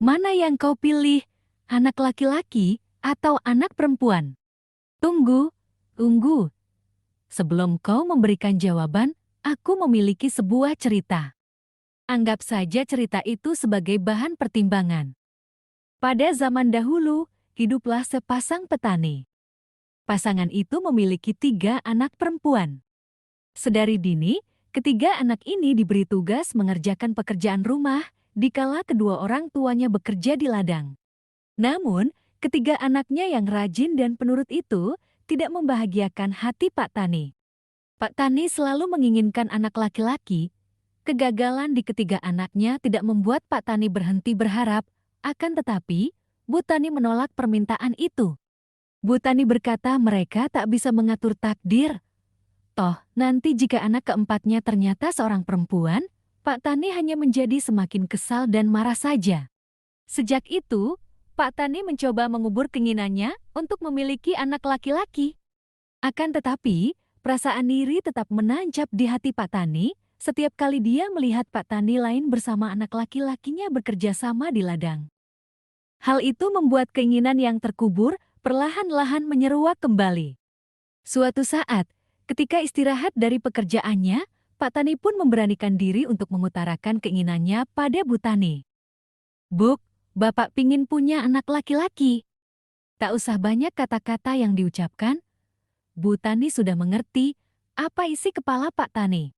Mana yang kau pilih, anak laki-laki atau anak perempuan? Tunggu, tunggu. Sebelum kau memberikan jawaban, aku memiliki sebuah cerita. Anggap saja cerita itu sebagai bahan pertimbangan. Pada zaman dahulu, hiduplah sepasang petani. Pasangan itu memiliki 3 anak perempuan. Sedari dini, ketiga anak ini diberi tugas mengerjakan pekerjaan rumah, dikala kedua orang tuanya bekerja di ladang. Namun, ketiga anaknya yang rajin dan penurut itu tidak membahagiakan hati Pak Tani. Pak Tani selalu menginginkan anak laki-laki. Kegagalan di ketiga anaknya tidak membuat Pak Tani berhenti berharap, akan tetapi, Bu Tani menolak permintaan itu. Bu Tani berkata mereka tak bisa mengatur takdir. Toh, nanti jika anak keempatnya ternyata seorang perempuan, Pak Tani hanya menjadi semakin kesal dan marah saja. Sejak itu, Pak Tani mencoba mengubur keinginannya untuk memiliki anak laki-laki. Akan tetapi, perasaan iri tetap menancap di hati Pak Tani setiap kali dia melihat Pak Tani lain bersama anak laki-lakinya bekerja sama di ladang. Hal itu membuat keinginan yang terkubur perlahan-lahan menyeruak kembali. Suatu saat, ketika istirahat dari pekerjaannya, Pak Tani pun memberanikan diri untuk mengutarakan keinginannya pada Bu Tani. "Buk, Bapak pingin punya anak laki-laki." Tak usah banyak kata-kata yang diucapkan, Bu Tani sudah mengerti apa isi kepala Pak Tani.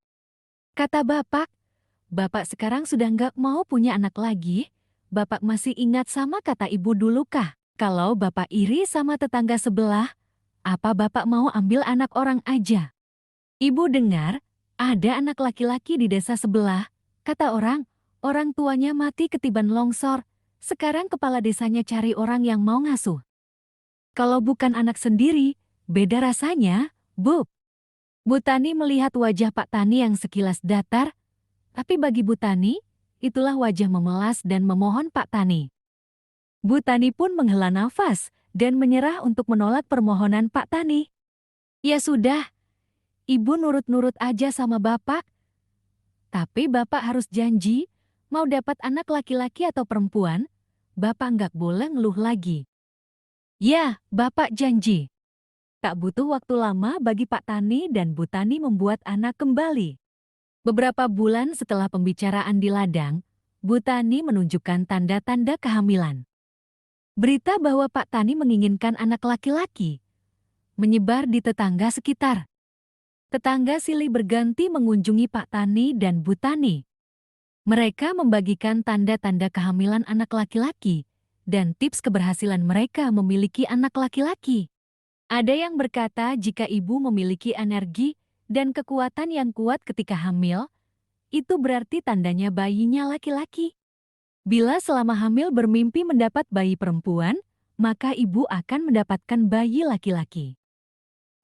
Kata Bapak sekarang sudah nggak mau punya anak lagi. Bapak masih ingat sama kata Ibu dulu kah? Kalau Bapak iri sama tetangga sebelah, apa Bapak mau ambil anak orang aja? Ibu dengar, ada anak laki-laki di desa sebelah. Kata orang tuanya mati ketiban longsor. Sekarang kepala desanya cari orang yang mau ngasuh. Kalau bukan anak sendiri, beda rasanya, Bu. Bu Tani melihat wajah Pak Tani yang sekilas datar, tapi bagi Bu Tani, itulah wajah memelas dan memohon Pak Tani. Bu Tani pun menghela nafas dan menyerah untuk menolak permohonan Pak Tani. Ya sudah, Ibu nurut-nurut aja sama Bapak. Tapi Bapak harus janji, mau dapat anak laki-laki atau perempuan, Bapak nggak boleh ngeluh lagi. Ya, Bapak janji. Tak butuh waktu lama bagi Pak Tani dan Bu Tani membuat anak kembali. Beberapa bulan setelah pembicaraan di ladang, Bu Tani menunjukkan tanda-tanda kehamilan. Berita bahwa Pak Tani menginginkan anak laki-laki menyebar di tetangga sekitar. Tetangga silih berganti mengunjungi Pak Tani dan Bu Tani. Mereka membagikan tanda-tanda kehamilan anak laki-laki dan tips keberhasilan mereka memiliki anak laki-laki. Ada yang berkata jika ibu memiliki energi dan kekuatan yang kuat ketika hamil, itu berarti tandanya bayinya laki-laki. Bila selama hamil bermimpi mendapat bayi perempuan, maka ibu akan mendapatkan bayi laki-laki.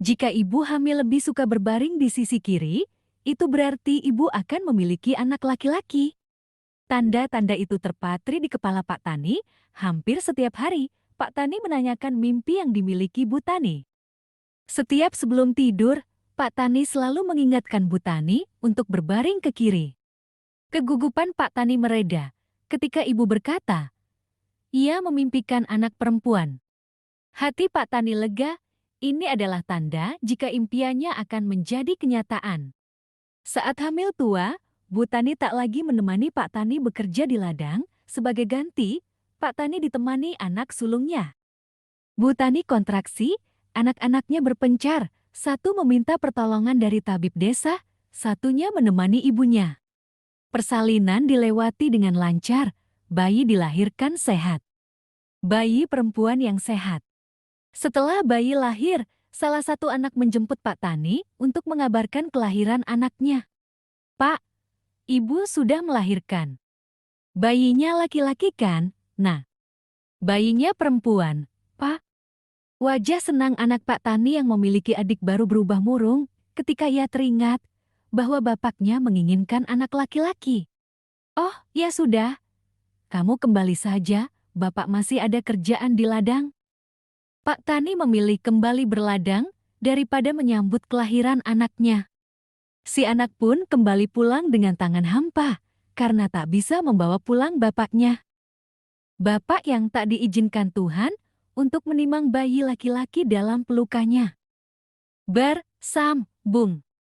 Jika ibu hamil lebih suka berbaring di sisi kiri, itu berarti ibu akan memiliki anak laki-laki. Tanda-tanda itu terpatri di kepala Pak Tani. Hampir setiap hari, Pak Tani menanyakan mimpi yang dimiliki Bu Tani. Setiap sebelum tidur, Pak Tani selalu mengingatkan Bu Tani untuk berbaring ke kiri. Kegugupan Pak Tani mereda ketika ibu berkata, ia memimpikan anak perempuan. Hati Pak Tani lega, ini adalah tanda jika impiannya akan menjadi kenyataan. Saat hamil tua, Bu Tani tak lagi menemani Pak Tani bekerja di ladang. Sebagai ganti, Pak Tani ditemani anak sulungnya. Bu Tani kontraksi, anak-anaknya berpencar. Satu meminta pertolongan dari tabib desa, satunya menemani ibunya. Persalinan dilewati dengan lancar, bayi dilahirkan sehat. Bayi perempuan yang sehat. Setelah bayi lahir, salah satu anak menjemput Pak Tani untuk mengabarkan kelahiran anaknya. Pak, ibu sudah melahirkan. Bayinya laki-laki kan? Nah, bayinya perempuan, Pak. Wajah senang anak Pak Tani yang memiliki adik baru berubah murung ketika ia teringat bahwa bapaknya menginginkan anak laki-laki. Oh, ya sudah. Kamu kembali saja, Bapak masih ada kerjaan di ladang. Pak Tani memilih kembali berladang daripada menyambut kelahiran anaknya. Si anak pun kembali pulang dengan tangan hampa karena tak bisa membawa pulang bapaknya. Bapak yang tak diizinkan Tuhan untuk menimang bayi laki-laki dalam pelukannya. Bersambung.